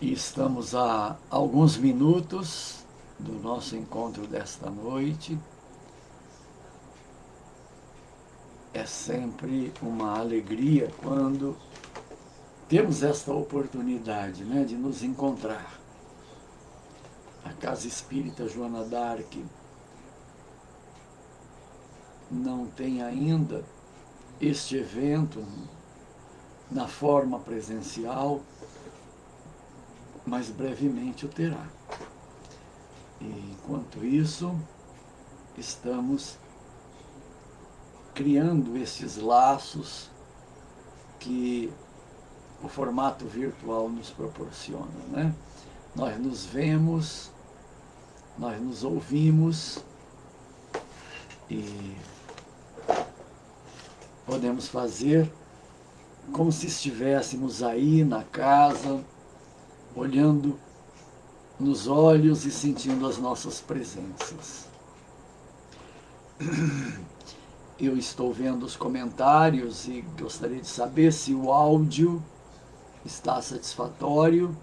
E estamos a alguns minutos do nosso encontro desta noite. É sempre uma alegria quando temos esta oportunidade, né, de nos encontrar. A Casa Espírita Joana d'Arc não tem ainda este evento na forma presencial, mas brevemente o terá. E, enquanto isso, estamos criando esses laços que o formato virtual nos proporciona, né? Nós nos vemos, nós nos ouvimos e podemos fazer como se estivéssemos aí na casa, olhando nos olhos e sentindo as nossas presenças. Eu estou vendo os comentários e gostaria de saber se o áudio está satisfatório.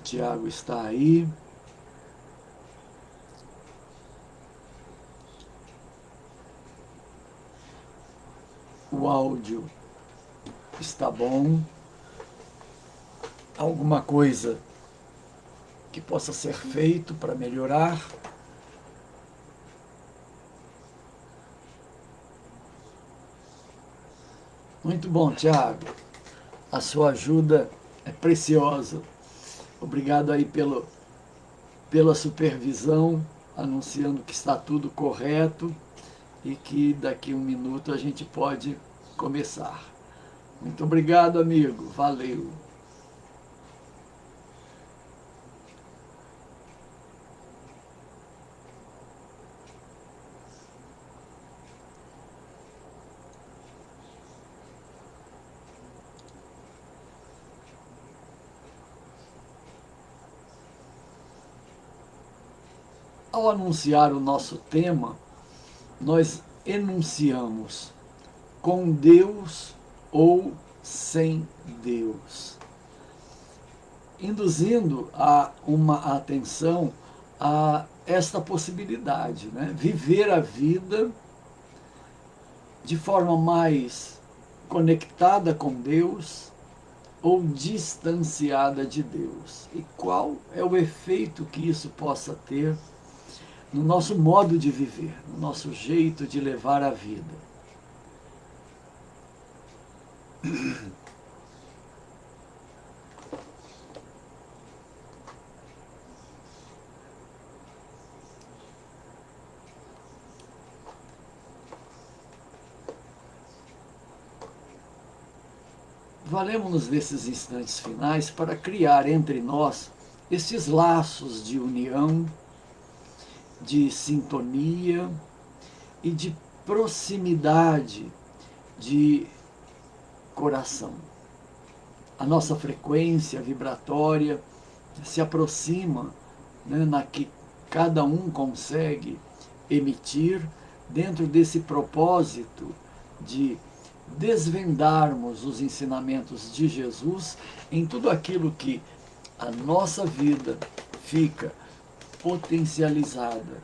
Tiago está aí. O áudio está bom. Alguma coisa que possa ser feito para melhorar? Muito bom, Tiago. A sua ajuda é preciosa. Obrigado aí pela supervisão, anunciando que está tudo correto e que daqui a um minuto a gente pode começar. Muito obrigado, amigo. Valeu. Ao anunciar o nosso tema, nós enunciamos com Deus ou sem Deus, induzindo a uma atenção a esta possibilidade, né? Viver a vida de forma mais conectada com Deus ou distanciada de Deus. E qual é o efeito que isso possa ter no nosso modo de viver, no nosso jeito de levar a vida. Valemos-nos desses instantes finais para criar entre nós esses laços de união, de sintonia e de proximidade de coração. A nossa frequência vibratória se aproxima, né, na que cada um consegue emitir dentro desse propósito de desvendarmos os ensinamentos de Jesus em tudo aquilo que a nossa vida fica potencializada,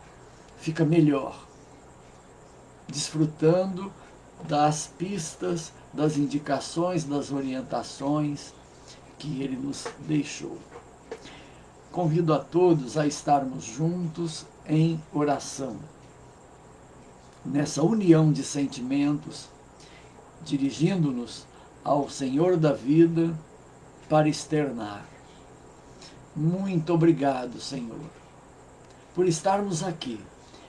fica melhor, desfrutando das pistas, das indicações, das orientações que ele nos deixou. Convido a todos a estarmos juntos em oração, nessa união de sentimentos, dirigindo-nos ao Senhor da vida para externar. Muito obrigado, Senhor, por estarmos aqui,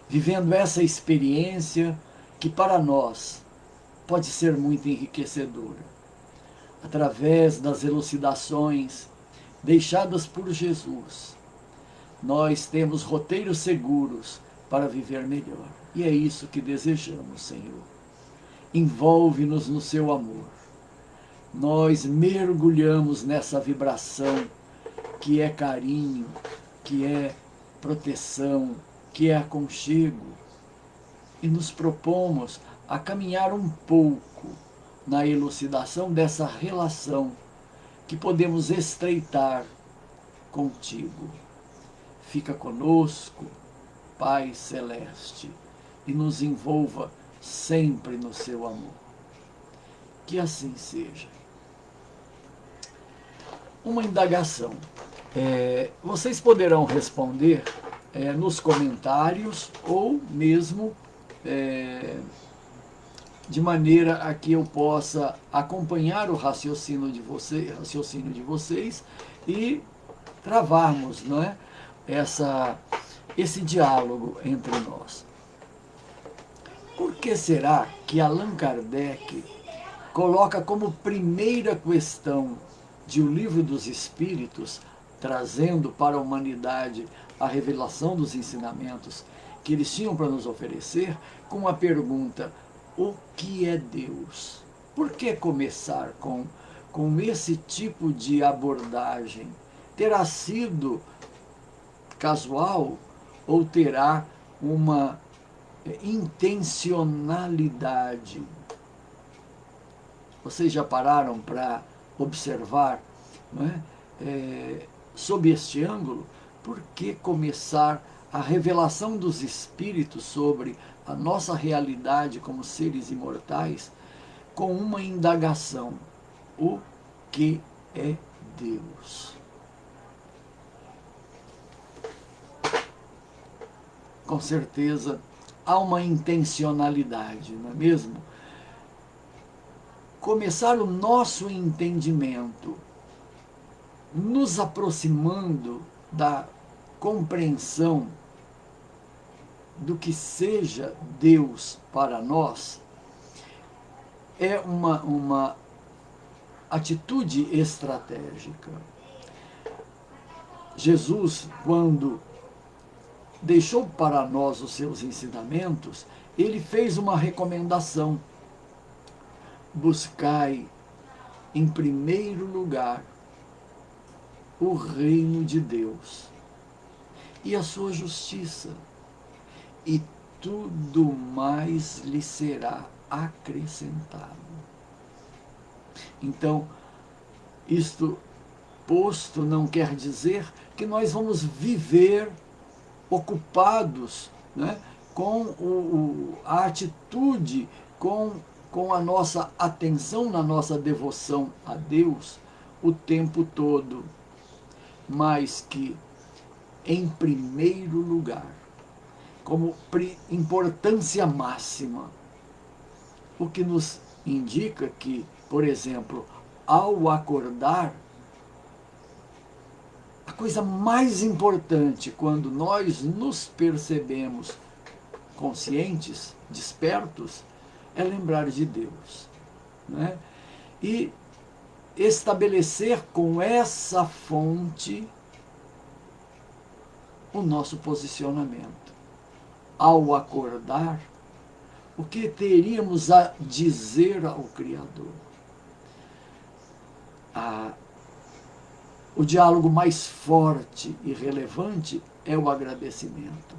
vivendo essa experiência que para nós pode ser muito enriquecedora. Através das elucidações deixadas por Jesus, nós temos roteiros seguros para viver melhor. E é isso que desejamos, Senhor. Envolve-nos no seu amor. Nós mergulhamos nessa vibração que é carinho, que é proteção, que é aconchego. E nos propomos a caminhar um pouco na elucidação dessa relação que podemos estreitar contigo. Fica conosco, Pai Celeste, e nos envolva sempre no seu amor. Que assim seja. Uma indagação. Vocês poderão responder nos comentários ou mesmo de maneira a que eu possa acompanhar o raciocínio de vocês e travarmos, não é, esse diálogo entre nós. Por que será que Allan Kardec coloca como primeira questão de O Livro dos Espíritos, trazendo para a humanidade a revelação dos ensinamentos que eles tinham para nos oferecer, com a pergunta: o que é Deus? Por que começar com esse tipo de abordagem? Terá sido casual ou terá uma intencionalidade? Vocês já pararam para observar, não é? Sob este ângulo, por que começar a revelação dos Espíritos sobre a nossa realidade como seres imortais com uma indagação: o que é Deus? Com certeza há uma intencionalidade, não é mesmo? Começar o nosso entendimento nos aproximando da compreensão do que seja Deus para nós é uma atitude estratégica. Jesus, quando deixou para nós os seus ensinamentos, ele fez uma recomendação: buscai em primeiro lugar o reino de Deus e a sua justiça, e tudo mais lhe será acrescentado. Então, isto posto não quer dizer que nós vamos viver ocupados, né, com a atitude, com a nossa atenção na nossa devoção a Deus o tempo todo, mas que, em primeiro lugar, como importância máxima, o que nos indica que, por exemplo, ao acordar, a coisa mais importante quando nós nos percebemos conscientes, despertos, é lembrar de Deus, né? E estabelecer com essa fonte o nosso posicionamento. Ao acordar, o que teríamos a dizer ao Criador? O diálogo mais forte e relevante é o agradecimento.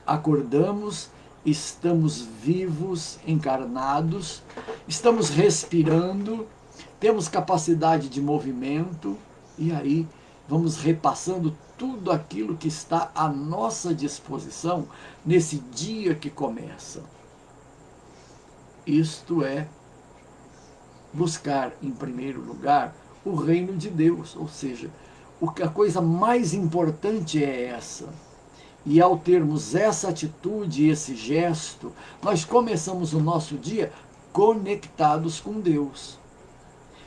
Acordamos, estamos vivos, encarnados, estamos respirando, temos capacidade de movimento, e aí vamos repassando tudo aquilo que está à nossa disposição nesse dia que começa. Isto é buscar, em primeiro lugar, o reino de Deus, ou seja, a coisa mais importante é essa. E ao termos essa atitude, esse gesto, nós começamos o nosso dia conectados com Deus,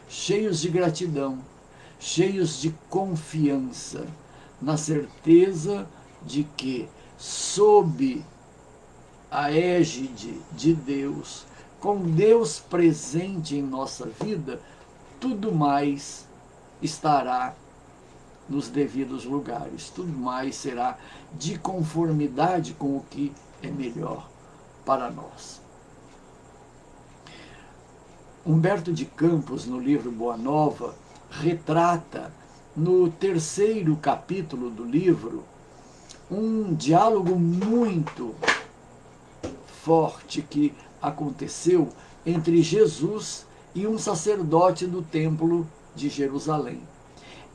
cheios de gratidão, cheios de confiança, na certeza de que, sob a égide de Deus, com Deus presente em nossa vida, tudo mais estará nos devidos lugares, tudo mais será de conformidade com o que é melhor para nós. Humberto de Campos, no livro Boa Nova, retrata, no 3º capítulo do livro, um diálogo muito forte que aconteceu entre Jesus e um sacerdote do templo de Jerusalém.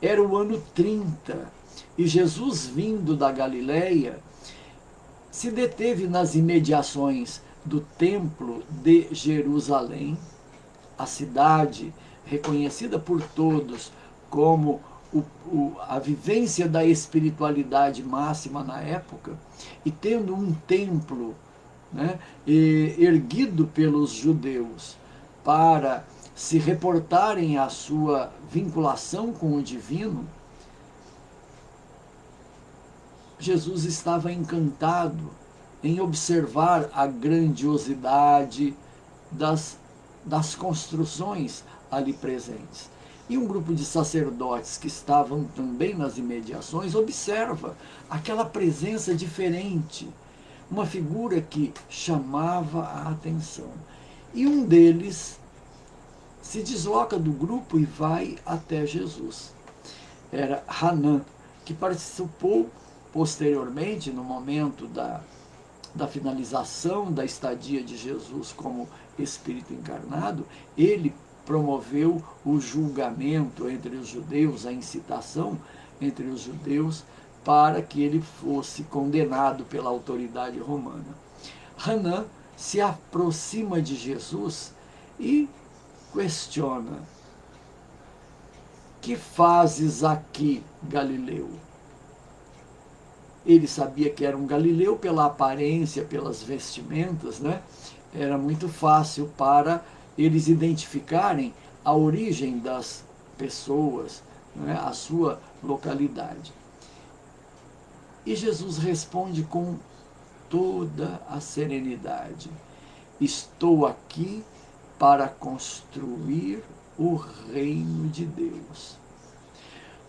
Era o ano 30 e Jesus, vindo da Galileia, se deteve nas imediações do templo de Jerusalém, a cidade reconhecida por todos como a vivência da espiritualidade máxima na época, e tendo um templo, né, erguido pelos judeus para se reportarem à sua vinculação com o divino, Jesus estava encantado em observar a grandiosidade das construções ali presentes. E um grupo de sacerdotes que estavam também nas imediações observa aquela presença diferente, uma figura que chamava a atenção. E um deles se desloca do grupo e vai até Jesus. Era Hanã, que participou posteriormente, no momento da finalização da estadia de Jesus como Espírito encarnado, ele promoveu o julgamento entre os judeus, a incitação entre os judeus, para que ele fosse condenado pela autoridade romana. Hanã se aproxima de Jesus e questiona: que fazes aqui, Galileu? Ele sabia que era um galileu pela aparência, pelas vestimentas, né? Era muito fácil para eles identificarem a origem das pessoas, né? A sua localidade. E Jesus responde com toda a serenidade: estou aqui para construir o reino de Deus.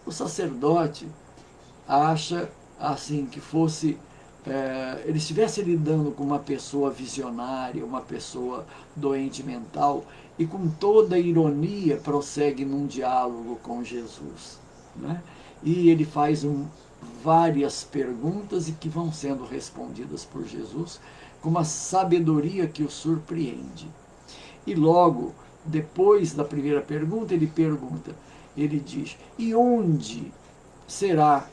O sacerdote acha assim que fosse ele estivesse lidando com uma pessoa visionária, uma pessoa doente mental, e com toda ironia prossegue num diálogo com Jesus, né? E ele faz várias perguntas e que vão sendo respondidas por Jesus com uma sabedoria que o surpreende. E logo depois da primeira pergunta, ele diz: e onde será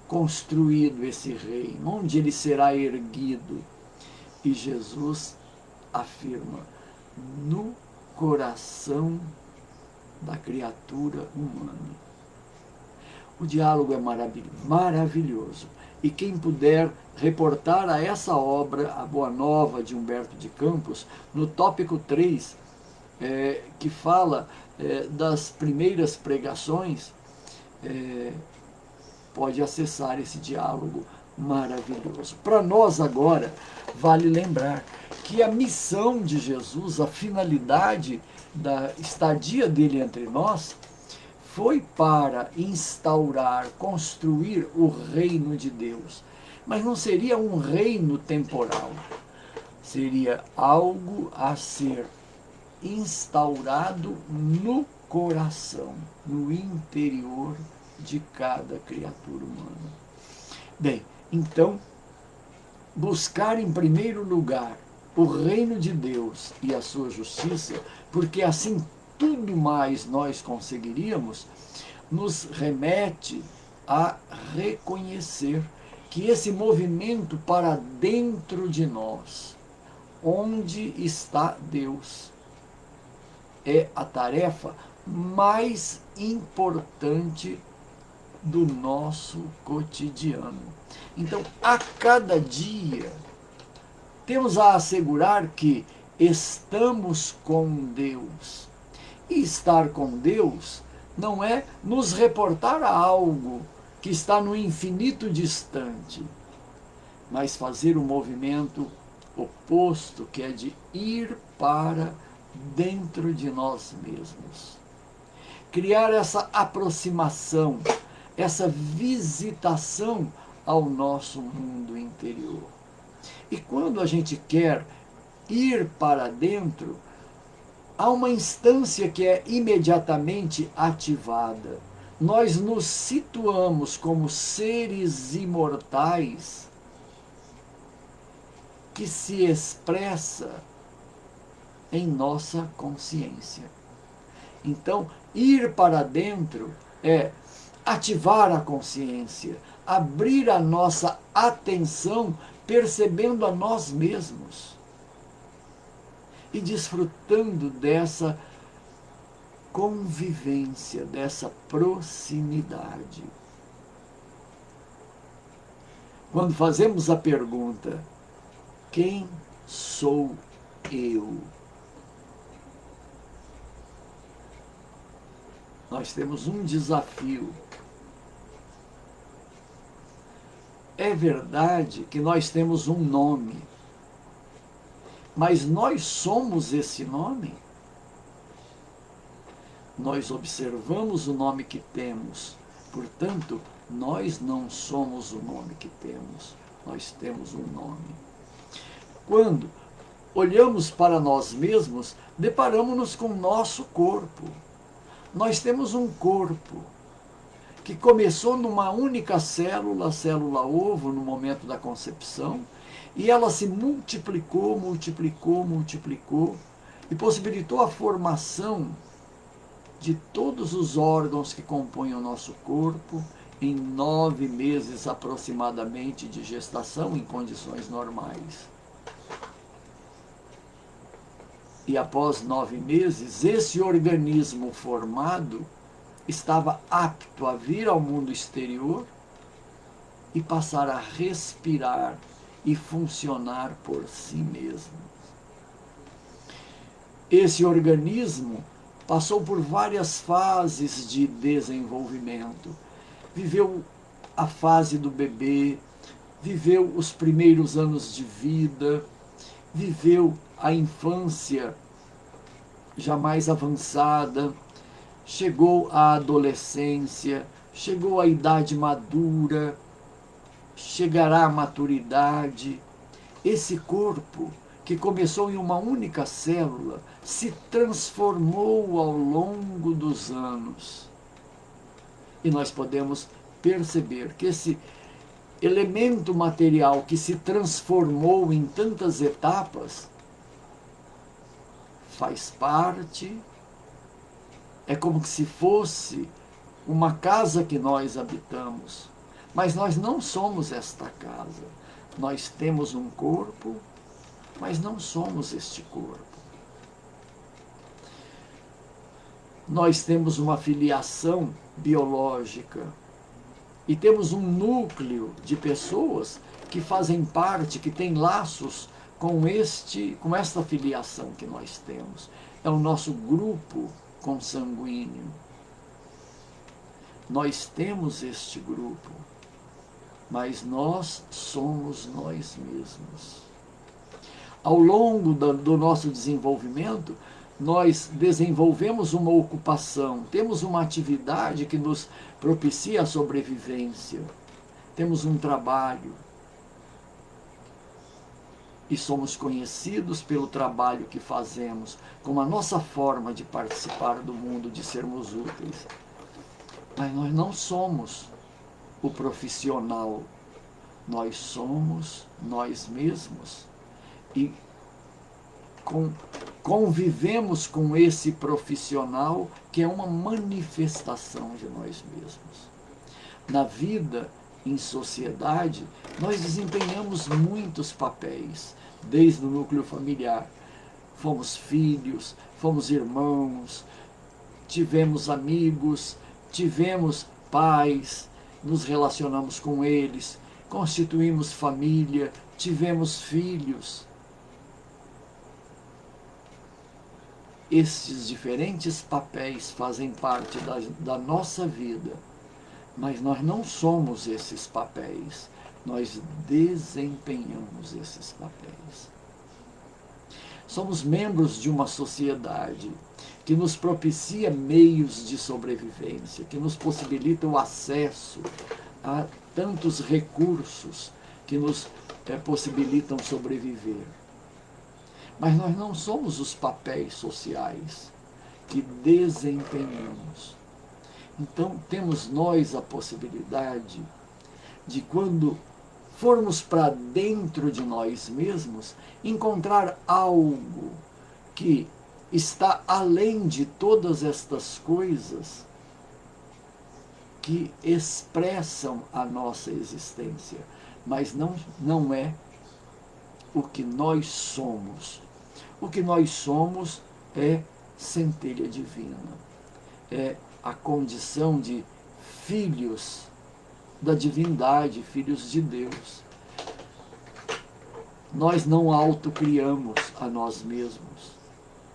construído esse reino? Onde ele será erguido? E Jesus afirma: no coração da criatura humana. O diálogo é maravilhoso. E quem puder reportar a essa obra, A Boa Nova, de Humberto de Campos, no tópico 3, que fala das primeiras pregações, pode acessar esse diálogo maravilhoso. Para nós agora, vale lembrar que a missão de Jesus, a finalidade da estadia dele entre nós, foi para instaurar, construir o reino de Deus. Mas não seria um reino temporal, seria algo a ser instaurado no coração, no interior de cada criatura humana. Bem, então, buscar em primeiro lugar o reino de Deus e a sua justiça, porque assim tudo mais nós conseguiríamos, nos remete a reconhecer que esse movimento para dentro de nós, onde está Deus, é a tarefa mais importante do nosso cotidiano. Então, a cada dia, temos a assegurar que estamos com Deus. E estar com Deus não é nos reportar a algo que está no infinito distante, mas fazer o movimento oposto, que é de ir para dentro de nós mesmos. Criar essa aproximação, essa visitação ao nosso mundo interior. E quando a gente quer ir para dentro, há uma instância que é imediatamente ativada. Nós nos situamos como seres imortais que se expressa em nossa consciência. Então, ir para dentro é ativar a consciência, abrir a nossa atenção, percebendo a nós mesmos e desfrutando dessa convivência, dessa proximidade. Quando fazemos a pergunta, quem sou eu? Nós temos um desafio. É verdade que nós temos um nome, mas nós somos esse nome? Nós observamos o nome que temos, portanto, nós não somos o nome que temos, nós temos um nome. Quando olhamos para nós mesmos, deparamos-nos com o nosso corpo. Nós temos um corpo que começou numa única célula, a célula ovo, no momento da concepção, e ela se multiplicou e possibilitou a formação de todos os órgãos que compõem o nosso corpo em 9 meses aproximadamente de gestação em condições normais. E após 9 meses, esse organismo formado estava apto a vir ao mundo exterior e passar a respirar e funcionar por si mesmo. Esse organismo passou por várias fases de desenvolvimento. Viveu a fase do bebê, viveu os primeiros anos de vida, viveu a infância já mais avançada, chegou à adolescência, chegou à idade madura, chegará à maturidade. Esse corpo, que começou em uma única célula, se transformou ao longo dos anos. E nós podemos perceber que esse elemento material que se transformou em tantas etapas faz parte, é como se fosse uma casa que nós habitamos, mas nós não somos esta casa. Nós temos um corpo, mas não somos este corpo. Nós temos uma filiação biológica e temos um núcleo de pessoas que fazem parte, que têm laços com esta filiação que nós temos. É o nosso grupo consanguíneo. Nós temos este grupo, mas nós somos nós mesmos. Ao longo do nosso desenvolvimento, nós desenvolvemos uma ocupação, temos uma atividade que nos propicia a sobrevivência, temos um trabalho e somos conhecidos pelo trabalho que fazemos, como a nossa forma de participar do mundo, de sermos úteis. Mas nós não somos o profissional, nós somos nós mesmos e convivemos com esse profissional que é uma manifestação de nós mesmos. Na vida, em sociedade, nós desempenhamos muitos papéis, desde o núcleo familiar. Fomos filhos, fomos irmãos, tivemos amigos, tivemos pais, nos relacionamos com eles, constituímos família, tivemos filhos. Estes diferentes papéis fazem parte da nossa vida, mas nós não somos esses papéis, nós desempenhamos esses papéis. Somos membros de uma sociedade que nos propicia meios de sobrevivência, que nos possibilita o acesso a tantos recursos que nos possibilitam sobreviver. Mas nós não somos os papéis sociais que desempenhamos. Então, temos nós a possibilidade de, quando formos para dentro de nós mesmos, encontrar algo que está além de todas estas coisas que expressam a nossa existência, mas não é o que nós somos. O que nós somos é centelha divina, é a condição de filhos da divindade, filhos de Deus. Nós não autocriamos a nós mesmos,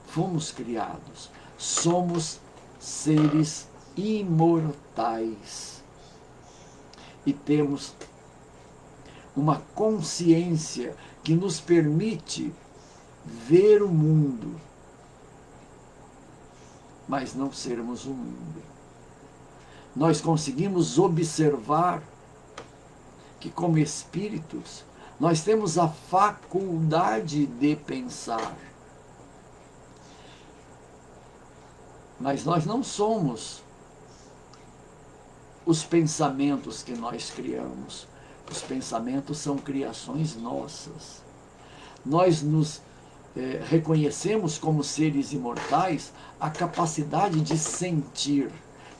fomos criados, somos seres imortais e temos uma consciência que nos permite ver o mundo, mas não sermos o mundo. Nós conseguimos observar que, como espíritos, nós temos a faculdade de pensar, mas nós não somos os pensamentos que nós criamos. Os pensamentos são criações nossas. Nós nos reconhecemos como seres imortais a capacidade de sentir,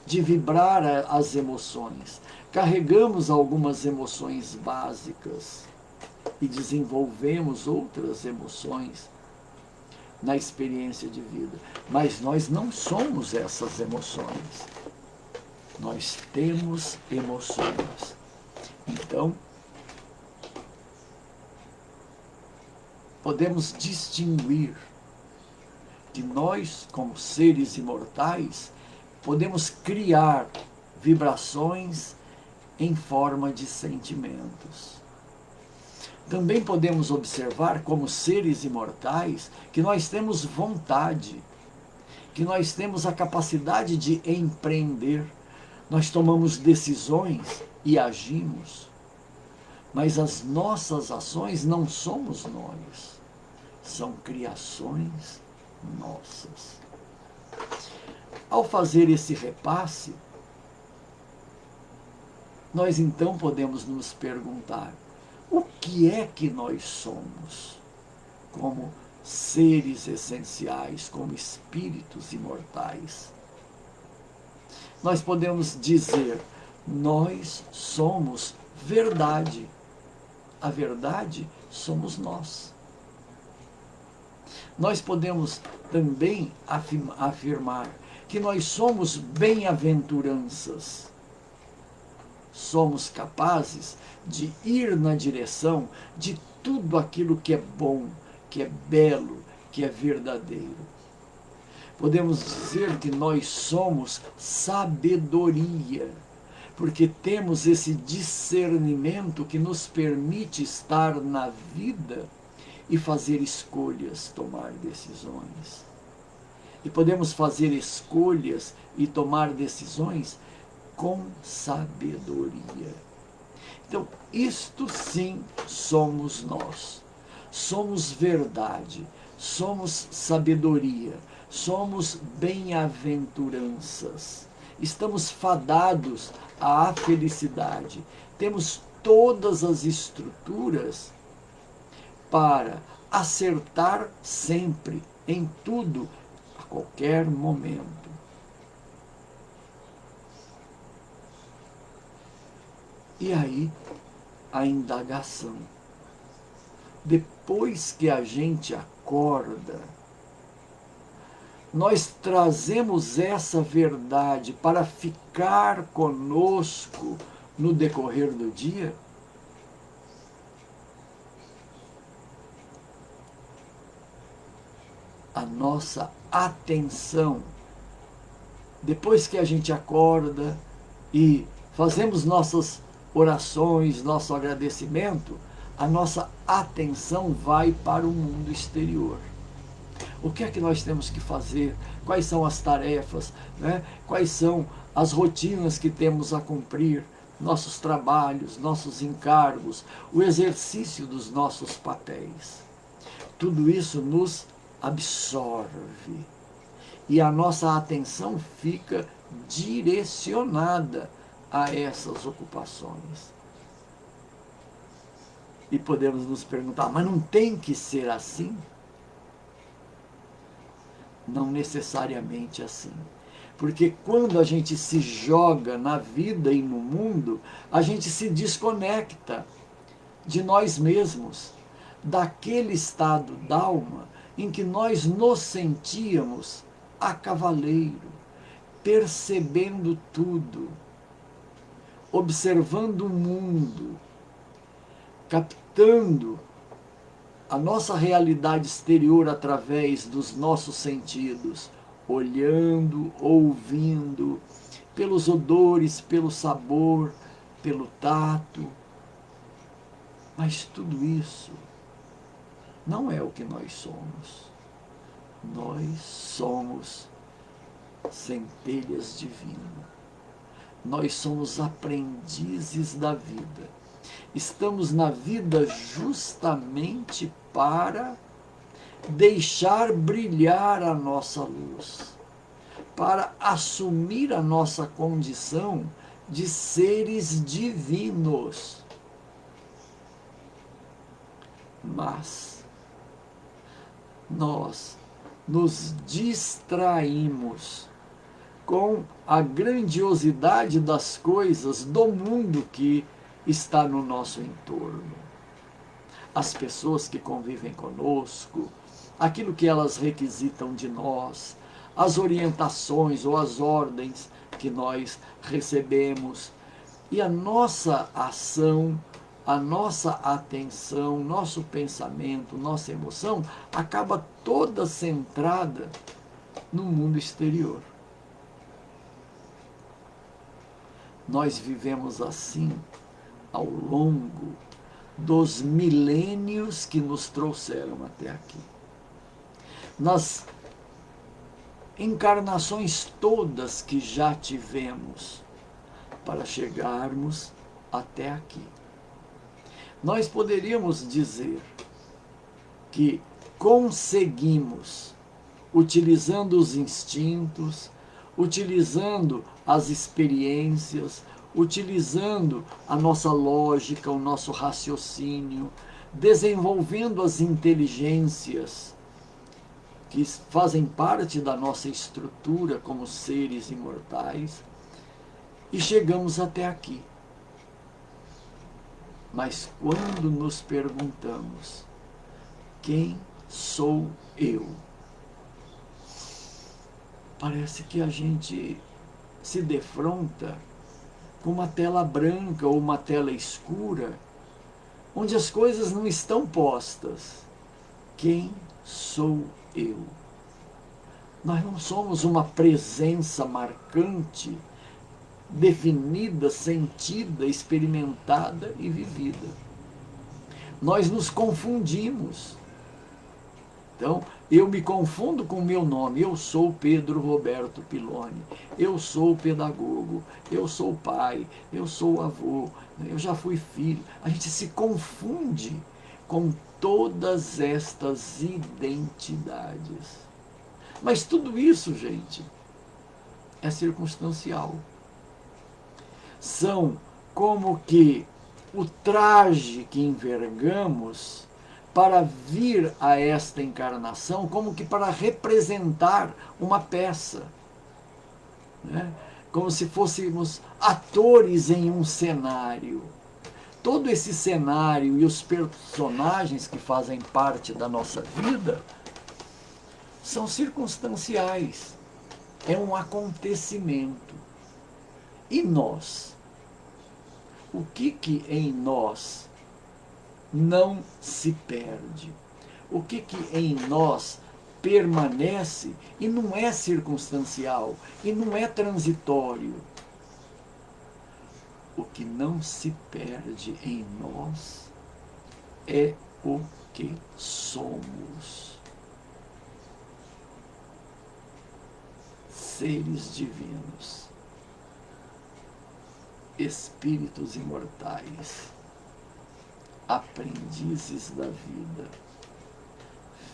de vibrar as emoções. Carregamos algumas emoções básicas e desenvolvemos outras emoções na experiência de vida. Mas nós não somos essas emoções. Nós temos emoções. Então, podemos distinguir que nós, como seres imortais, podemos criar vibrações em forma de sentimentos. Também podemos observar, como seres imortais, que nós temos vontade, que nós temos a capacidade de empreender. Nós tomamos decisões e agimos, mas as nossas ações não somos nós, são criações nossas. Ao fazer esse repasse, nós então podemos nos perguntar: o que é que nós somos como seres essenciais, como espíritos imortais? Nós podemos dizer: nós somos verdade. A verdade somos nós. Nós podemos também afirmar que nós somos bem-aventuranças. Somos capazes de ir na direção de tudo aquilo que é bom, que é belo, que é verdadeiro. Podemos dizer que nós somos sabedoria, porque temos esse discernimento que nos permite estar na vida e fazer escolhas, tomar decisões. E podemos fazer escolhas e tomar decisões com sabedoria. Então, isto sim somos nós. Somos verdade, somos sabedoria, somos bem-aventuranças. Estamos fadados à felicidade. Temos todas as estruturas para acertar sempre, em tudo, a qualquer momento. E aí, a indagação. Depois que a gente acorda, nós trazemos essa verdade para ficar conosco no decorrer do dia? A nossa atenção, depois que a gente acorda e fazemos nossas orações, nosso agradecimento, a nossa atenção vai para o mundo exterior. O que é que nós temos que fazer? Quais são as tarefas? Né? Quais são as rotinas que temos a cumprir? Nossos trabalhos, nossos encargos, o exercício dos nossos papéis. Tudo isso nos absorve. E a nossa atenção fica direcionada a essas ocupações. E podemos nos perguntar: mas não tem que ser assim? Não necessariamente assim. Porque quando a gente se joga na vida e no mundo, a gente se desconecta de nós mesmos, daquele estado d'alma em que nós nos sentíamos a cavaleiro, percebendo tudo, observando o mundo, captando a nossa realidade exterior através dos nossos sentidos, olhando, ouvindo, pelos odores, pelo sabor, pelo tato. Mas tudo isso não é o que nós somos. Nós somos centelhas divinas. Nós somos aprendizes da vida. Estamos na vida justamente para deixar brilhar a nossa luz, para assumir a nossa condição de seres divinos. Mas nós nos distraímos com a grandiosidade das coisas do mundo que está no nosso entorno. As pessoas que convivem conosco, aquilo que elas requisitam de nós, as orientações ou as ordens que nós recebemos. E a nossa ação, a nossa atenção, nosso pensamento, nossa emoção acaba toda centrada no mundo exterior. Nós vivemos assim ao longo dos milênios que nos trouxeram até aqui. Nas encarnações todas que já tivemos para chegarmos até aqui. Nós poderíamos dizer que conseguimos, utilizando os instintos, utilizando as experiências, utilizando a nossa lógica, o nosso raciocínio, desenvolvendo as inteligências que fazem parte da nossa estrutura como seres imortais, e chegamos até aqui. Mas quando nos perguntamos, quem sou eu? Parece que a gente se defronta com uma tela branca ou uma tela escura, onde as coisas não estão postas. Quem sou eu? Nós não somos uma presença marcante, definida, sentida, experimentada e vivida. Nós nos confundimos. Então, eu me confundo com o meu nome. Eu sou Pedro Roberto Piloni. Eu sou pedagogo. Eu sou pai. Eu sou avô. Eu já fui filho. A gente se confunde com todas estas identidades. Mas tudo isso, gente, é circunstancial. São como que o traje que envergamos para vir a esta encarnação, como que para representar uma peça, né? Como se fôssemos atores em um cenário. Todo esse cenário e os personagens que fazem parte da nossa vida são circunstanciais, é um acontecimento. E nós? O que em nós não se perde? O que em nós permanece e não é circunstancial e não é transitório? O que não se perde em nós é o que somos. Seres divinos, espíritos imortais, aprendizes da vida,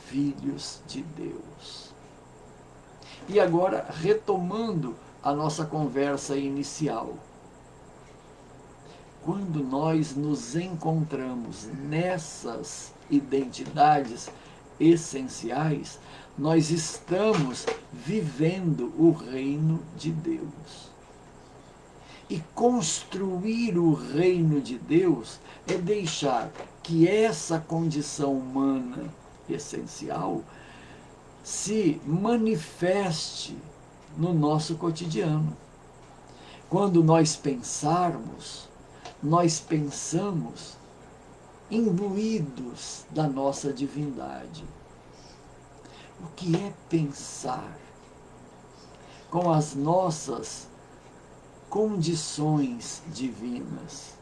filhos de Deus. E agora, retomando a nossa conversa inicial, quando nós nos encontramos nessas identidades, essenciais, nós estamos vivendo o reino de Deus. E construir o reino de Deus é deixar que essa condição humana essencial se manifeste no nosso cotidiano. Quando nós pensarmos, nós pensamos imbuídos da nossa divindade. O que é pensar? Com as nossas condições divinas.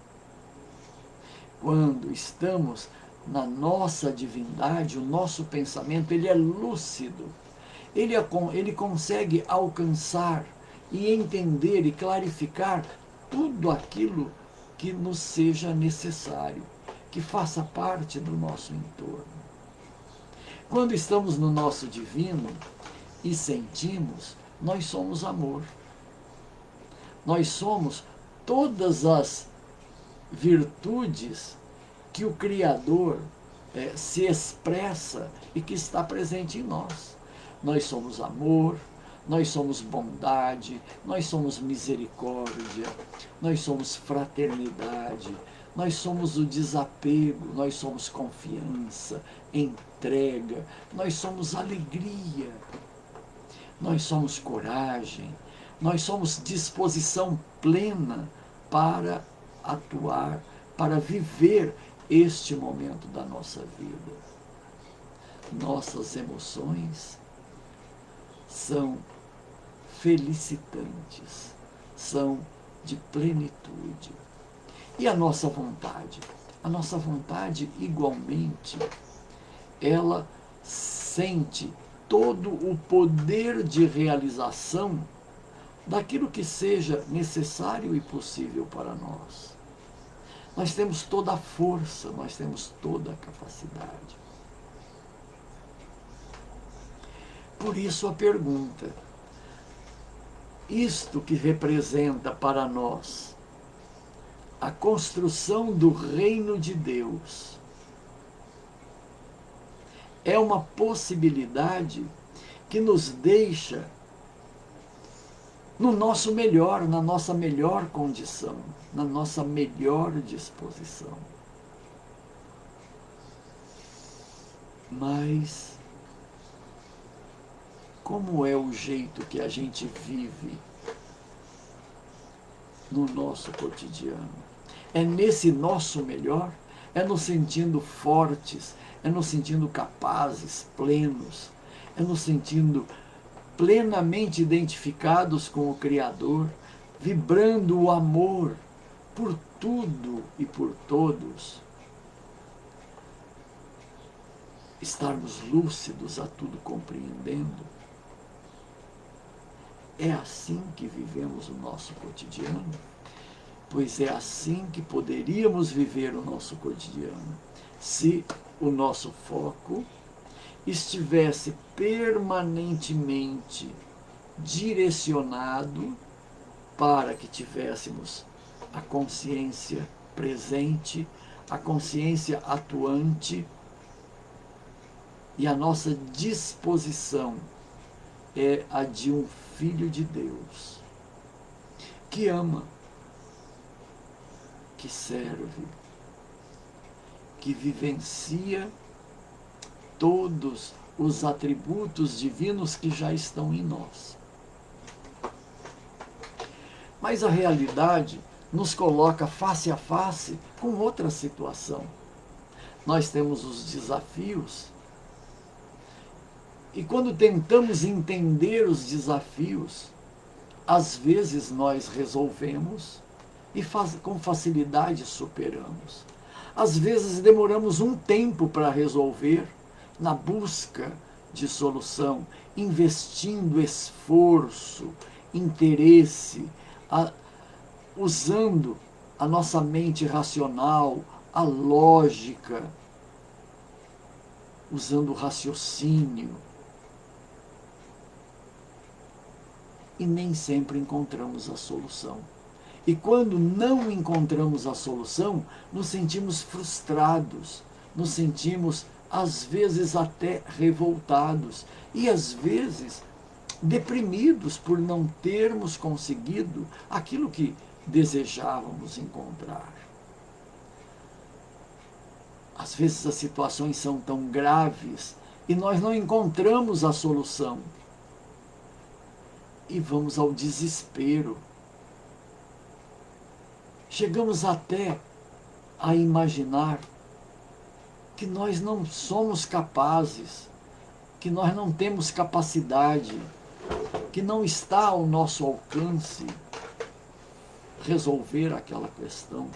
Quando estamos na nossa divindade, o nosso pensamento ele é lúcido. Ele consegue alcançar e entender e clarificar tudo aquilo que nos seja necessário, que faça parte do nosso entorno. Quando estamos no nosso divino e sentimos, nós somos amor. Nós somos todas as virtudes que o Criador se expressa e que está presente em nós. Nós somos amor, nós somos bondade, nós somos misericórdia, nós somos fraternidade, nós somos o desapego, nós somos confiança, entrega, nós somos alegria, nós somos coragem, nós somos disposição plena para atuar, para viver este momento da nossa vida. Nossas emoções são felicitantes, são de plenitude. E a nossa vontade? A nossa vontade, igualmente, ela sente todo o poder de realização daquilo que seja necessário e possível para nós. Nós temos toda a força, nós temos toda a capacidade. Por isso a pergunta, isto que representa para nós a construção do reino de Deus, é uma possibilidade que nos deixa no nosso melhor, na nossa melhor condição, na nossa melhor disposição. Mas como é o jeito que a gente vive no nosso cotidiano? É nesse nosso melhor? É nos sentindo fortes? É nos sentindo capazes, plenos? É nos sentindo plenamente identificados com o Criador, vibrando o amor por tudo e por todos? Estarmos lúcidos a tudo compreendendo? É assim que vivemos o nosso cotidiano? Pois é assim que poderíamos viver o nosso cotidiano, se o nosso foco estivesse permanentemente direcionado para que tivéssemos a consciência presente, a consciência atuante, e a nossa disposição é a de um Filho de Deus, que ama, que serve, que vivencia todos os atributos divinos que já estão em nós. Mas a realidade nos coloca face a face com outra situação. Nós temos os desafios, e quando tentamos entender os desafios, às vezes nós resolvemos e com facilidade superamos. Às vezes demoramos um tempo para resolver, na busca de solução, investindo esforço, interesse, usando a nossa mente racional, a lógica, usando o raciocínio. E nem sempre encontramos a solução. E quando não encontramos a solução, nos sentimos frustrados, nos sentimos às vezes até revoltados e às vezes deprimidos por não termos conseguido aquilo que desejávamos encontrar. Às vezes as situações são tão graves e nós não encontramos a solução. E vamos ao desespero. Chegamos até a imaginar que nós não somos capazes, que nós não temos capacidade, que não está ao nosso alcance resolver aquela questão.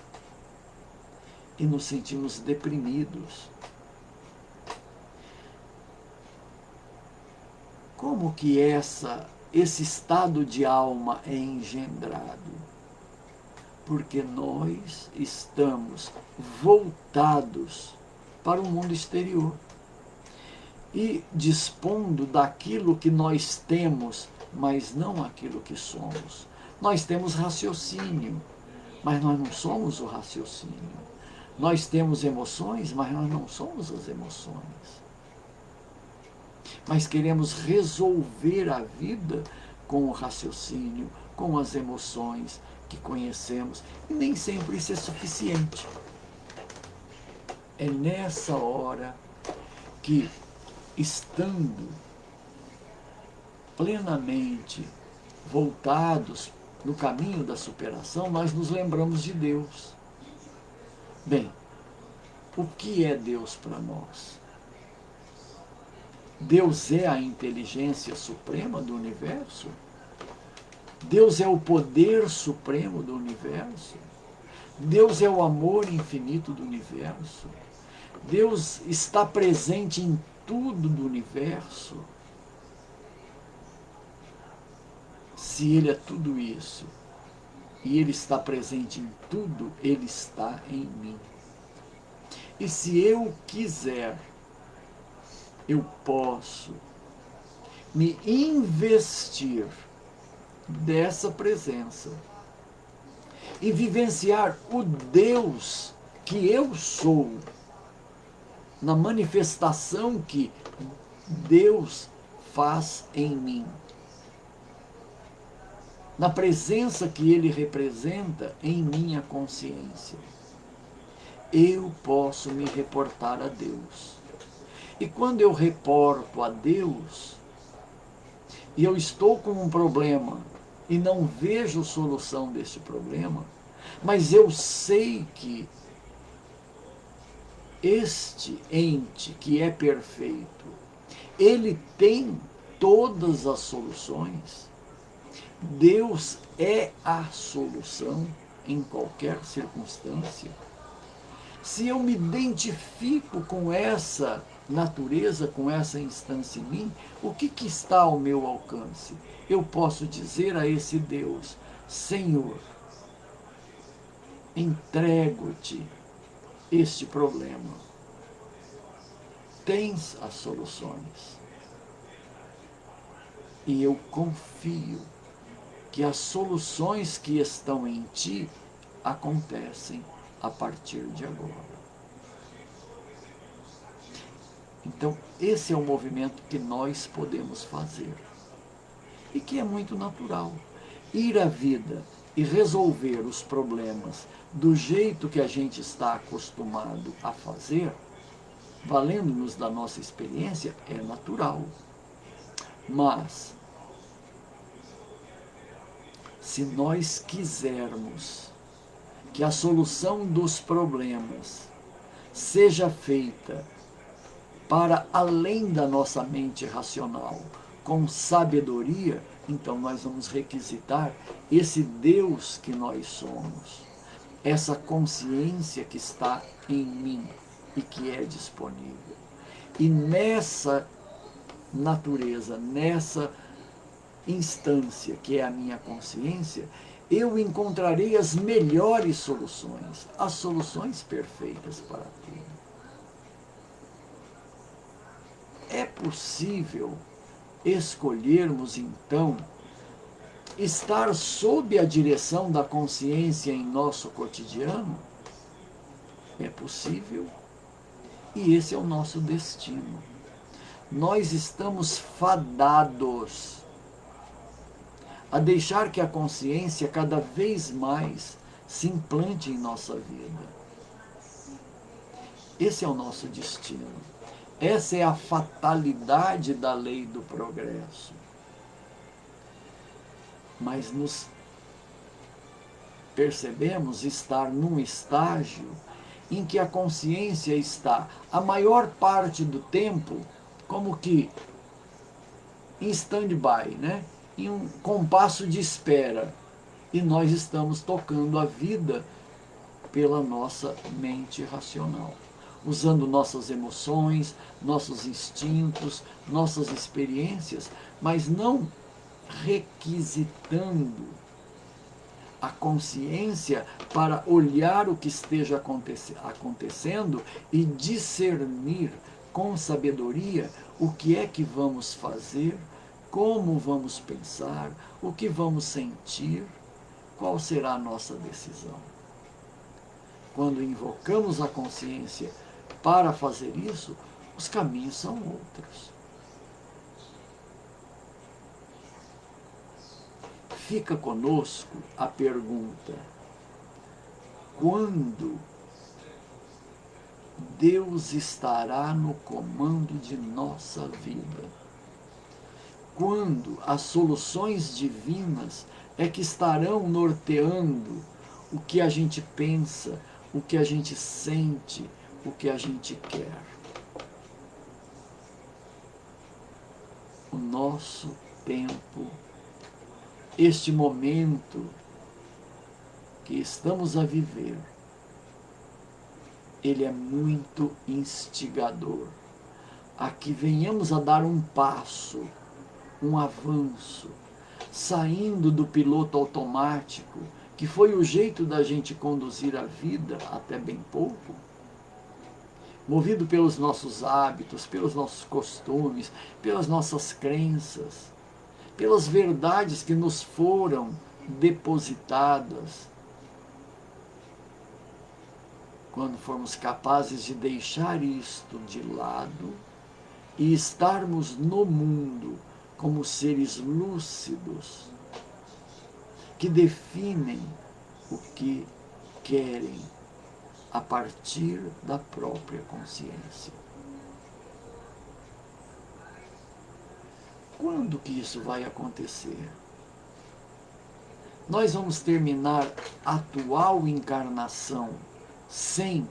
E nos sentimos deprimidos. Como que esse estado de alma é engendrado? Porque nós estamos voltados para o mundo exterior e dispondo daquilo que nós temos, mas não aquilo que somos. Nós temos raciocínio, mas nós não somos o raciocínio. Nós temos emoções, mas nós não somos as emoções. Mas queremos resolver a vida com o raciocínio, com as emoções que conhecemos. E nem sempre isso é suficiente. É nessa hora que, estando plenamente voltados no caminho da superação, nós nos lembramos de Deus. Bem, o que é Deus para nós? Deus é a inteligência suprema do universo? Deus é o poder supremo do universo? Deus é o amor infinito do universo? Deus está presente em tudo do universo? Se Ele é tudo isso, e Ele está presente em tudo, Ele está em mim. E se eu quiser, eu posso me investir dessa presença e vivenciar o Deus que eu sou, na manifestação que Deus faz em mim, na presença que Ele representa em minha consciência. Eu posso me reportar a Deus. E quando eu reporto a Deus, e eu estou com um problema, e não vejo solução desse problema, mas eu sei que este ente que é perfeito, ele tem todas as soluções. Deus é a solução em qualquer circunstância. Se eu me identifico com essa natureza, com essa instância em mim, o que está ao meu alcance? Eu posso dizer a esse Deus: Senhor, entrego-te este problema. Tens as soluções. E eu confio que as soluções que estão em ti acontecem a partir de agora. Então, esse é o movimento que nós podemos fazer. E que é muito natural. Ir à vida e resolver os problemas do jeito que a gente está acostumado a fazer, valendo-nos da nossa experiência, é natural. Mas, se nós quisermos que a solução dos problemas seja feita para além da nossa mente racional, com sabedoria, então nós vamos requisitar esse Deus que nós somos, essa consciência que está em mim e que é disponível. E nessa natureza, nessa instância que é a minha consciência, eu encontrarei as melhores soluções, as soluções perfeitas para tudo. É possível escolhermos, então, estar sob a direção da consciência em nosso cotidiano? É possível. E esse é o nosso destino. Nós estamos fadados a deixar que a consciência cada vez mais se implante em nossa vida. Esse é o nosso destino. Essa é a fatalidade da lei do progresso. Mas nos percebemos estar num estágio em que a consciência está, a maior parte do tempo, como que em stand-by, né? Em um compasso de espera. E nós estamos tocando a vida pela nossa mente racional, usando nossas emoções, nossos instintos, nossas experiências, mas não requisitando a consciência para olhar o que esteja acontecendo e discernir com sabedoria o que é que vamos fazer, como vamos pensar, o que vamos sentir, qual será a nossa decisão. Quando invocamos a consciência para fazer isso, os caminhos são outros. Fica conosco a pergunta: quando Deus estará no comando de nossa vida? Quando as soluções divinas é que estarão norteando o que a gente pensa, o que a gente sente, o que a gente quer? O nosso tempo, este momento que estamos a viver, ele é muito instigador a que venhamos a dar um passo, um avanço, saindo do piloto automático, que foi o jeito da gente conduzir a vida até bem pouco, movido pelos nossos hábitos, pelos nossos costumes, pelas nossas crenças, pelas verdades que nos foram depositadas. Quando formos capazes de deixar isto de lado e estarmos no mundo como seres lúcidos, que definem o que querem a partir da própria consciência. Quando que isso vai acontecer? Nós vamos terminar a atual encarnação sem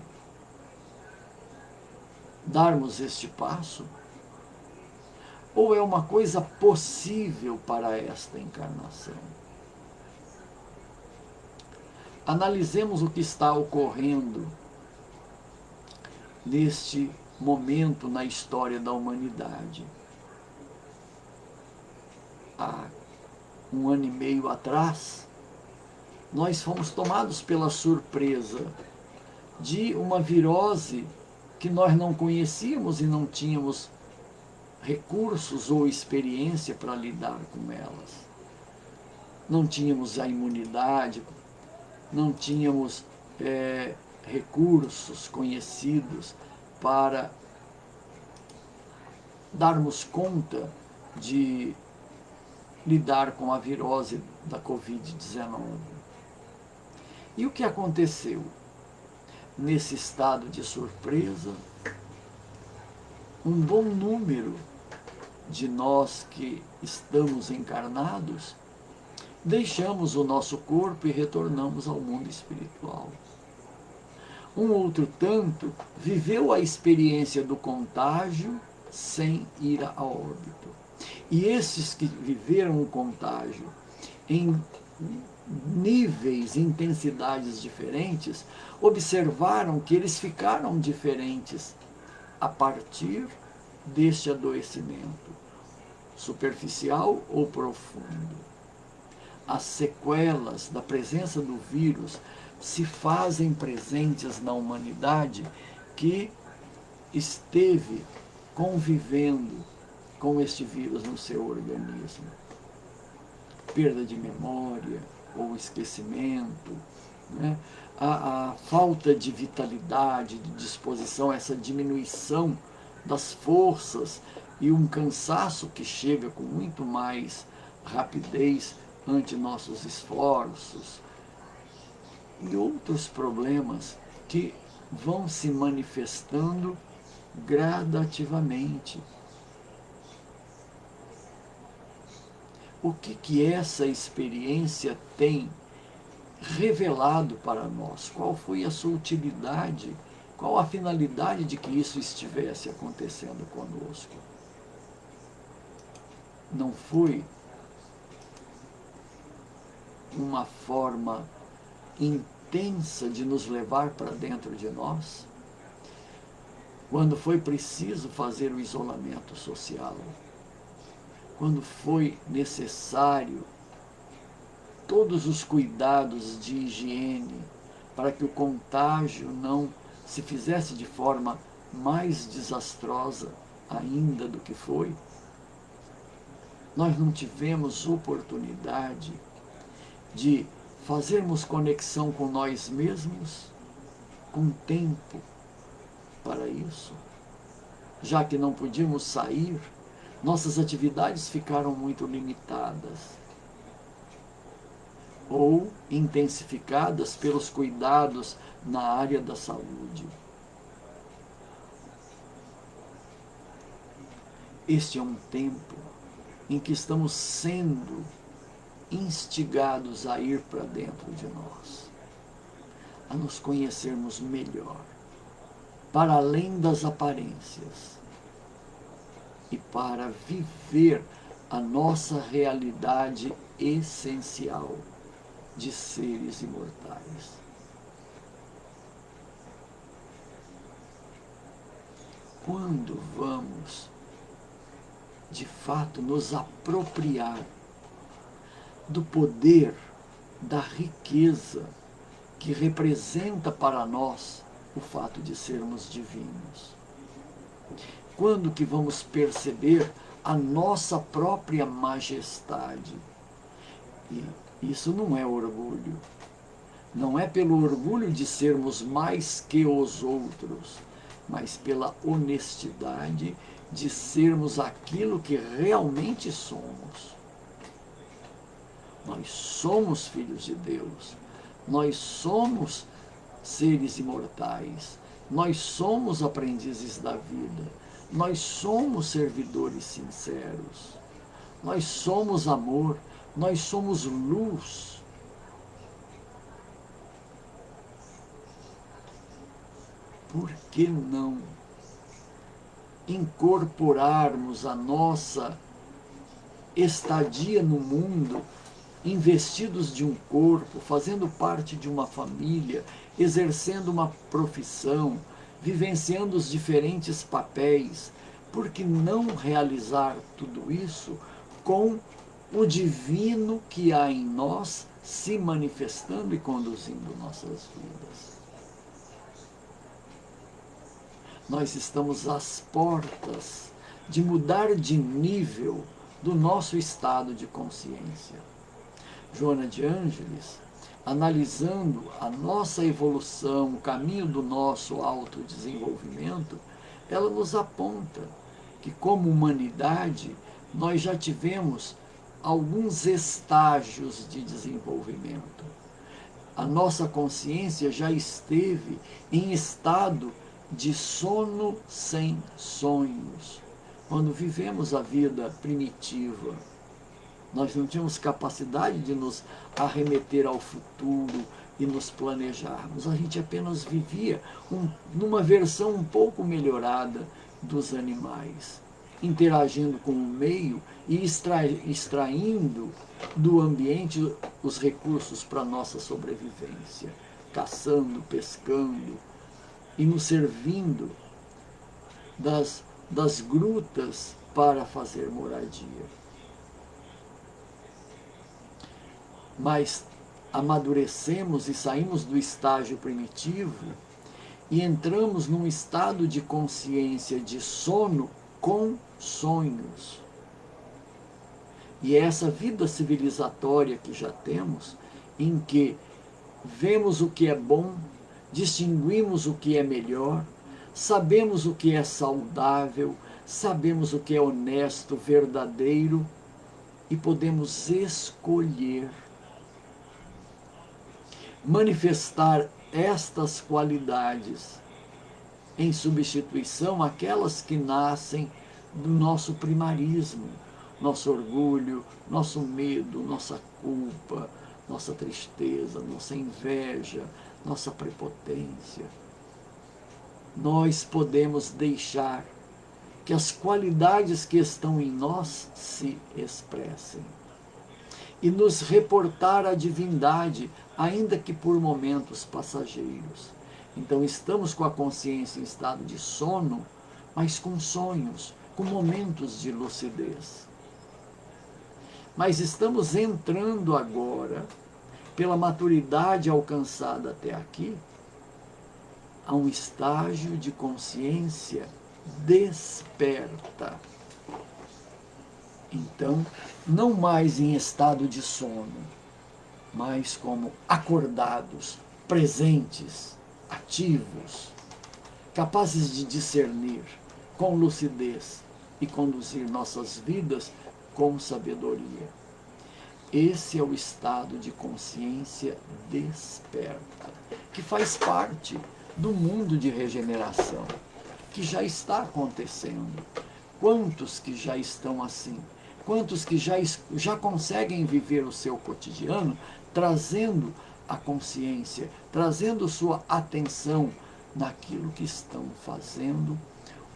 darmos este passo? Ou é uma coisa possível para esta encarnação? Analisemos o que está ocorrendo neste momento na história da humanidade. Há 1 ano e meio atrás, nós fomos tomados pela surpresa de uma virose que nós não conhecíamos e não tínhamos recursos ou experiência para lidar com elas. Não tínhamos a imunidade, não tínhamos recursos conhecidos para darmos conta de lidar com a virose da Covid-19. E o que aconteceu? Nesse estado de surpresa, um bom número de nós que estamos encarnados deixamos o nosso corpo e retornamos ao mundo espiritual. Um outro tanto viveu a experiência do contágio sem ir a óbito. E esses que viveram o contágio em níveis, intensidades diferentes, observaram que eles ficaram diferentes a partir deste adoecimento, superficial ou profundo. As sequelas da presença do vírus se fazem presentes na humanidade que esteve convivendo com este vírus no seu organismo. Perda de memória ou esquecimento, né? A falta de vitalidade, de disposição, essa diminuição das forças e um cansaço que chega com muito mais rapidez ante nossos esforços e outros problemas que vão se manifestando gradativamente. O que essa experiência tem revelado para nós? Qual foi a sua utilidade? Qual a finalidade de que isso estivesse acontecendo conosco? Não foi uma forma intensa de nos levar para dentro de nós? Quando foi preciso fazer o isolamento social, quando foi necessário todos os cuidados de higiene para que o contágio não se fizesse de forma mais desastrosa ainda do que foi, nós não tivemos oportunidade de fazermos conexão com nós mesmos, com tempo para isso. Já que não podíamos sair, nossas atividades ficaram muito limitadas ou intensificadas pelos cuidados na área da saúde. Este é um tempo em que estamos sendo instigados a ir para dentro de nós, a nos conhecermos melhor, para além das aparências, e para viver a nossa realidade essencial de seres imortais. Quando vamos, de fato, nos apropriar do poder, da riqueza que representa para nós o fato de sermos divinos? Quando que vamos perceber a nossa própria majestade? E isso não é orgulho. Não é pelo orgulho de sermos mais que os outros, mas pela honestidade de sermos aquilo que realmente somos. Nós somos filhos de Deus. Nós somos seres imortais. Nós somos aprendizes da vida. Nós somos servidores sinceros. Nós somos amor. Nós somos luz. Por que não incorporarmos a nossa estadia no mundo, investidos de um corpo, fazendo parte de uma família, exercendo uma profissão, vivenciando os diferentes papéis? Por que não realizar tudo isso com o divino que há em nós se manifestando e conduzindo nossas vidas? Nós estamos às portas de mudar de nível do nosso estado de consciência. Joana de Ângeles, analisando a nossa evolução, o caminho do nosso autodesenvolvimento, ela nos aponta que, como humanidade, nós já tivemos alguns estágios de desenvolvimento. A nossa consciência já esteve em estado de sono sem sonhos. Quando vivemos a vida primitiva, nós não tínhamos capacidade de nos arremeter ao futuro e nos planejarmos. A gente apenas vivia numa versão um pouco melhorada dos animais, interagindo com o meio e extraindo do ambiente os recursos para a nossa sobrevivência, caçando, pescando e nos servindo das grutas para fazer moradia. Mas amadurecemos e saímos do estágio primitivo e entramos num estado de consciência de sono com sonhos. E é essa vida civilizatória que já temos, em que vemos o que é bom, distinguimos o que é melhor, sabemos o que é saudável, sabemos o que é honesto, verdadeiro, e podemos escolher manifestar estas qualidades em substituição àquelas que nascem do nosso primarismo, nosso orgulho, nosso medo, nossa culpa, nossa tristeza, nossa inveja, nossa prepotência. Nós podemos deixar que as qualidades que estão em nós se expressem e nos reportar à divindade, ainda que por momentos passageiros. Então estamos com a consciência em estado de sono, mas com sonhos, com momentos de lucidez. Mas estamos entrando agora, pela maturidade alcançada até aqui, a um estágio de consciência desperta. Então, não mais em estado de sono, mas como acordados, presentes, ativos, capazes de discernir com lucidez e conduzir nossas vidas com sabedoria. Esse é o estado de consciência desperta, que faz parte do mundo de regeneração, que já está acontecendo. Quantos que já estão assim? Quantos que já conseguem viver o seu cotidiano trazendo a consciência, trazendo sua atenção naquilo que estão fazendo,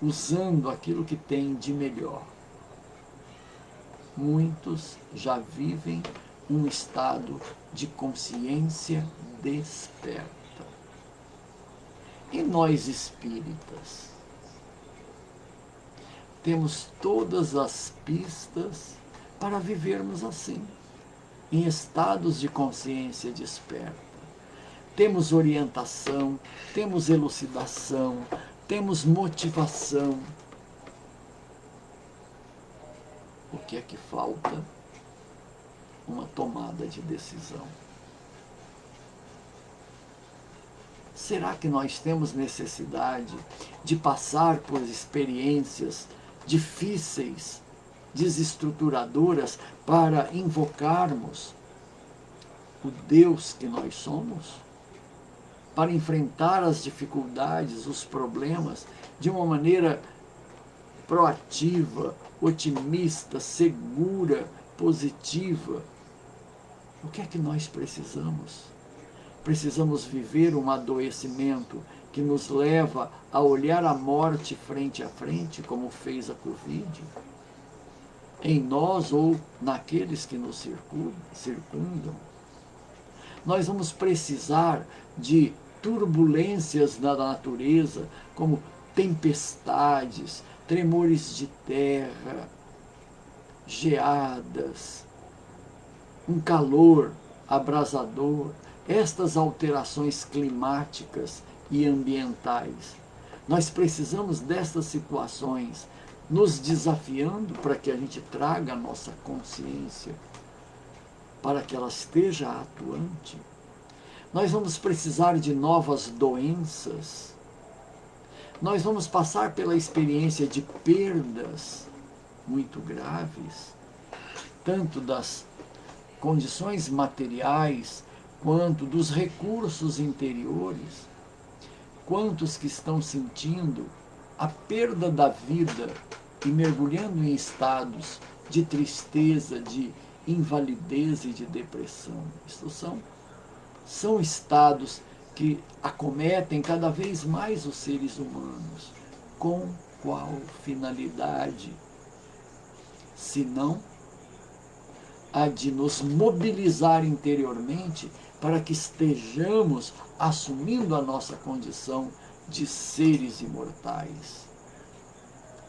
usando aquilo que têm de melhor. Muitos já vivem um estado de consciência desperta. E nós espíritas? Temos todas as pistas para vivermos assim, em estados de consciência desperta. Temos orientação, temos elucidação, temos motivação. O que é que falta? Uma tomada de decisão. Será que nós temos necessidade de passar por experiências difíceis, desestruturadoras, para invocarmos o Deus que nós somos? Para enfrentar as dificuldades, os problemas, de uma maneira proativa, otimista, segura, positiva? O que é que nós precisamos? Precisamos viver um adoecimento que nos leva a olhar a morte frente a frente, como fez a Covid, em nós ou naqueles que nos circundam. Nós vamos precisar de turbulências na natureza, como tempestades, tremores de terra, geadas, um calor abrasador, estas alterações climáticas e ambientais. Nós precisamos dessas situações nos desafiando para que a gente traga a nossa consciência, para que ela esteja atuante. Nós vamos precisar de novas doenças. Nós vamos passar pela experiência de perdas muito graves, tanto das condições materiais, quanto dos recursos interiores. Quantos que estão sentindo a perda da vida e mergulhando em estados de tristeza, de invalidez e de depressão. Isto são estados que acometem cada vez mais os seres humanos. Com qual finalidade? Senão a de nos mobilizar interiormente para que estejamos assumindo a nossa condição de seres imortais,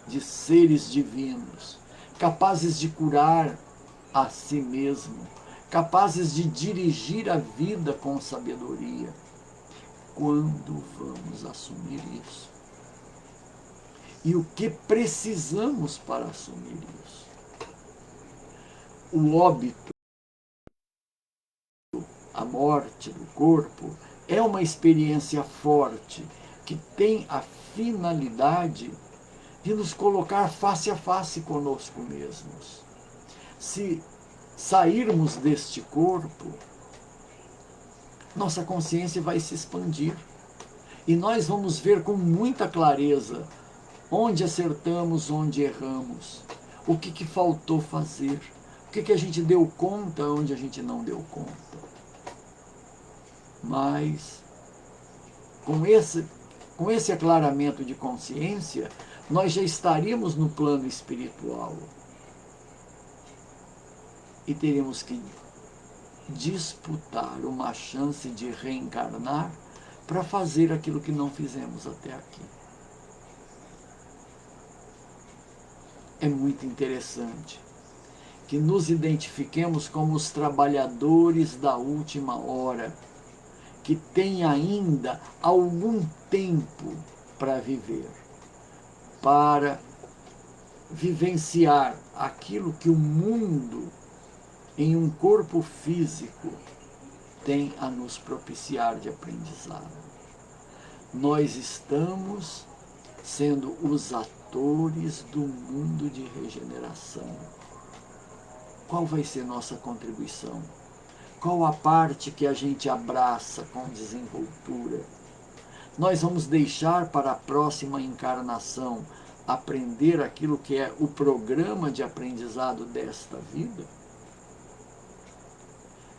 de seres divinos, capazes de curar a si mesmo, capazes de dirigir a vida com sabedoria. Quando vamos assumir isso? E o que precisamos para assumir isso? O óbito, a morte do corpo é uma experiência forte, que tem a finalidade de nos colocar face a face conosco mesmos. Se sairmos deste corpo, nossa consciência vai se expandir e nós vamos ver com muita clareza onde acertamos, onde erramos, o que faltou fazer, o que a gente deu conta, onde a gente não deu conta. Mas, com esse aclaramento de consciência, nós já estaríamos no plano espiritual e teríamos que disputar uma chance de reencarnar para fazer aquilo que não fizemos até aqui. É muito interessante que nos identifiquemos como os trabalhadores da última hora, que têm ainda algum tempo para viver, para vivenciar aquilo que o mundo, em um corpo físico, tem a nos propiciar de aprendizado. Nós estamos sendo os atores do mundo de regeneração. Qual vai ser nossa contribuição? Qual a parte que a gente abraça com desenvoltura? Nós vamos deixar para a próxima encarnação aprender aquilo que é o programa de aprendizado desta vida?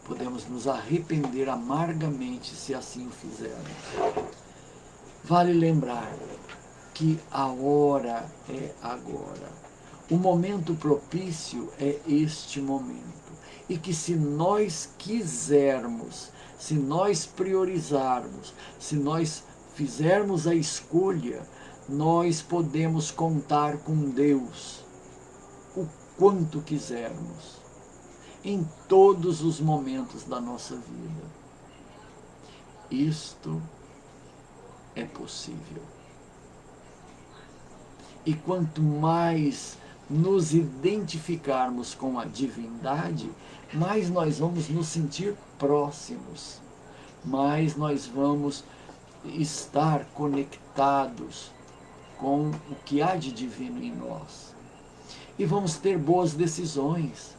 Podemos nos arrepender amargamente se assim o fizermos. Vale lembrar que a hora é agora. O momento propício é este momento. E que se nós quisermos, se nós priorizarmos, se nós fizermos a escolha, nós podemos contar com Deus o quanto quisermos, em todos os momentos da nossa vida. Isto é possível. E quanto mais nos identificarmos com a divindade, mais nós vamos nos sentir próximos, mais nós vamos estar conectados com o que há de divino em nós. E vamos ter boas decisões,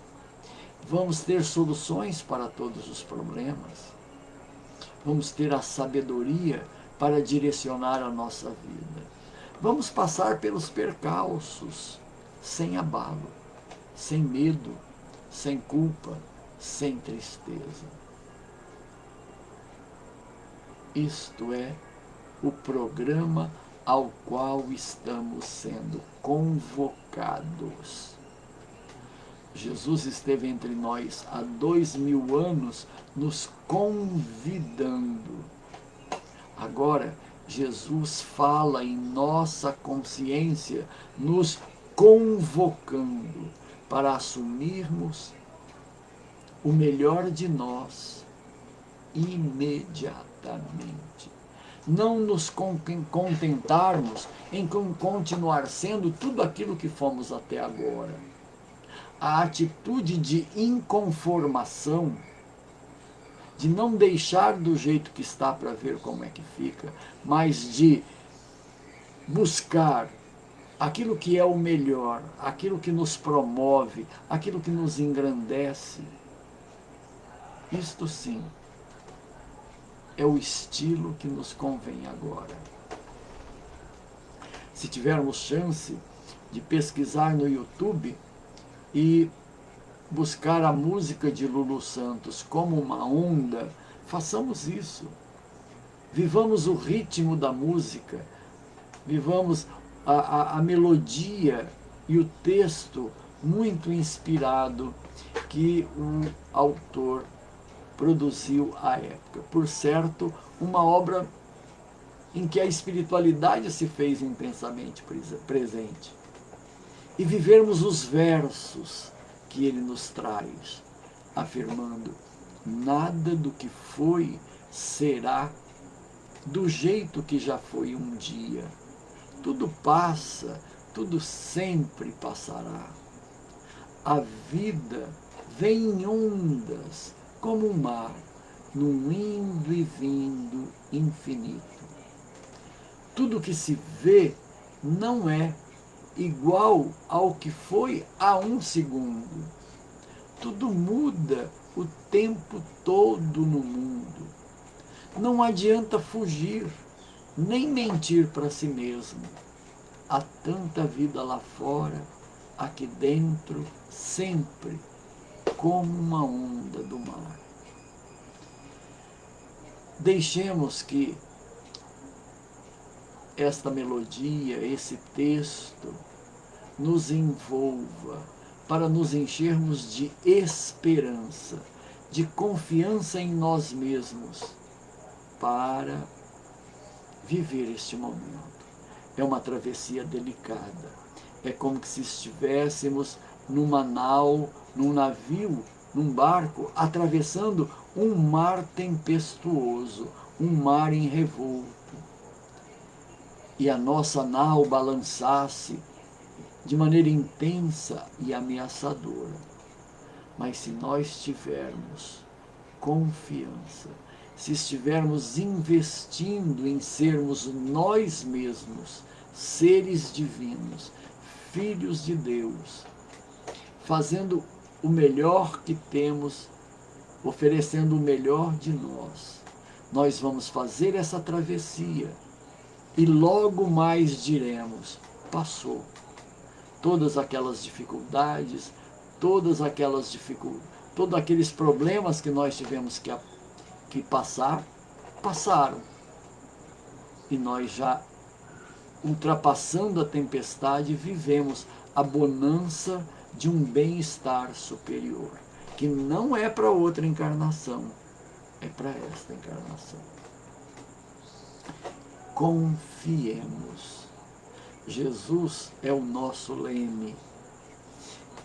vamos ter soluções para todos os problemas, vamos ter a sabedoria para direcionar a nossa vida. Vamos passar pelos percalços sem abalo, sem medo, sem culpa, sem tristeza. Isto é o programa ao qual estamos sendo convocados. Jesus esteve entre nós há 2000 anos nos convidando. Agora, Jesus fala em nossa consciência, nos convocando para assumirmos o melhor de nós imediatamente. Não nos contentarmos em continuar sendo tudo aquilo que fomos até agora. A atitude de inconformação, de não deixar do jeito que está para ver como é que fica, mas de buscar aquilo que é o melhor, aquilo que nos promove, aquilo que nos engrandece. Isto sim é o estilo que nos convém agora. Se tivermos chance de pesquisar no YouTube e buscar a música de Lulu Santos como uma onda, façamos isso. Vivamos o ritmo da música, vivamos a melodia e o texto muito inspirado que o autor produziu à época. Por certo, uma obra em que a espiritualidade se fez intensamente presente. E vivermos os versos que ele nos traz, afirmando: nada do que foi será do jeito que já foi um dia. Tudo passa, tudo sempre passará. A vida vem em ondas, como o mar, num indo e vindo infinito. Tudo que se vê não é igual ao que foi há um segundo. Tudo muda o tempo todo no mundo. Não adianta fugir, nem mentir para si mesmo. Há tanta vida lá fora, aqui dentro, sempre, como uma onda do mar. Deixemos que esta melodia, esse texto, nos envolva para nos enchermos de esperança, de confiança em nós mesmos, para viver este momento. É uma travessia delicada. É como se estivéssemos numa nau, num navio, num barco, atravessando um mar tempestuoso, um mar em revolto. E a nossa nau balançasse de maneira intensa e ameaçadora. Mas se nós tivermos confiança, se estivermos investindo em sermos nós mesmos, seres divinos, filhos de Deus, fazendo o melhor que temos, oferecendo o melhor de nós, nós vamos fazer essa travessia e logo mais diremos: passou. Todas aquelas dificuldades, todos aqueles problemas que nós tivemos que passar, passaram. E nós já, ultrapassando a tempestade, vivemos a bonança de um bem-estar superior, que não é para outra encarnação, é para esta encarnação. Confiemos. Jesus é o nosso leme.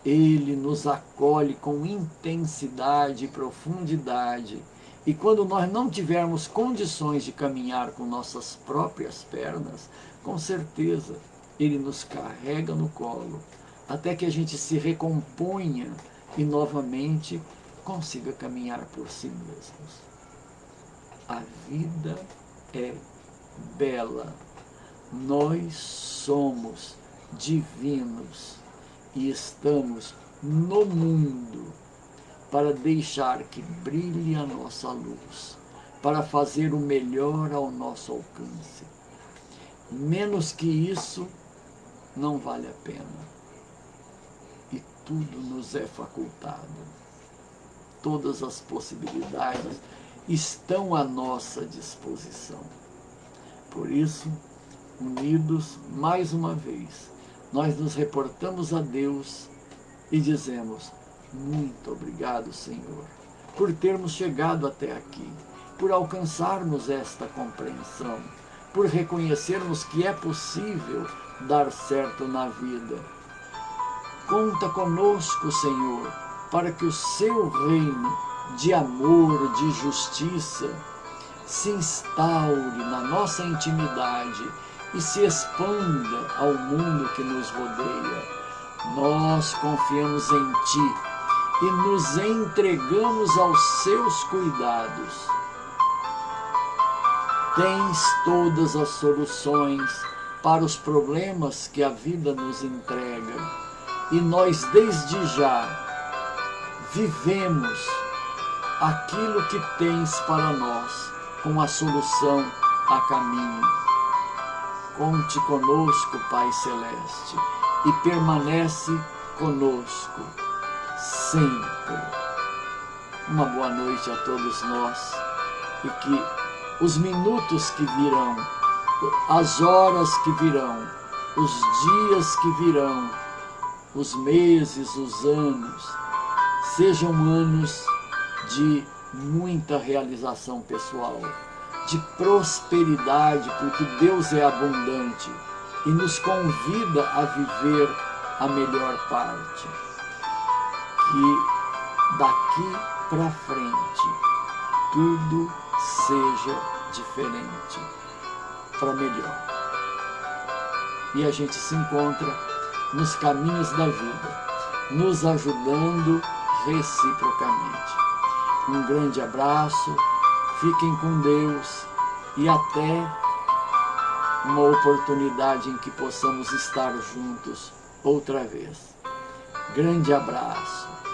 Ele nos acolhe com intensidade e profundidade. E quando nós não tivermos condições de caminhar com nossas próprias pernas, com certeza Ele nos carrega no colo, até que a gente se recomponha e novamente consiga caminhar por si mesmos. A vida é bela. Nós somos divinos e estamos no mundo para deixar que brilhe a nossa luz, para fazer o melhor ao nosso alcance. Menos que isso não vale a pena. E tudo nos é facultado. Todas as possibilidades estão à nossa disposição. Por isso, unidos mais uma vez, nós nos reportamos a Deus e dizemos: muito obrigado, Senhor, por termos chegado até aqui, por alcançarmos esta compreensão, por reconhecermos que é possível dar certo na vida. Conta conosco, Senhor, para que o seu reino de amor, de justiça, se instaure na nossa intimidade e se expanda ao mundo que nos rodeia. Nós confiamos em Ti e nos entregamos aos seus cuidados. Tens todas as soluções para os problemas que a vida nos entrega, e nós desde já vivemos aquilo que tens para nós com a solução a caminho. Conte conosco, Pai Celeste, e permanece conosco sempre. Uma boa noite a todos nós, e que os minutos que virão, as horas que virão, os dias que virão, os meses, os anos, sejam anos de muita realização pessoal, de prosperidade, porque Deus é abundante e nos convida a viver a melhor parte. Que daqui para frente tudo seja diferente, para melhor. E a gente se encontra nos caminhos da vida, nos ajudando reciprocamente. Um grande abraço Fiquem com Deus e até uma oportunidade em que possamos estar juntos outra vez. Grande abraço.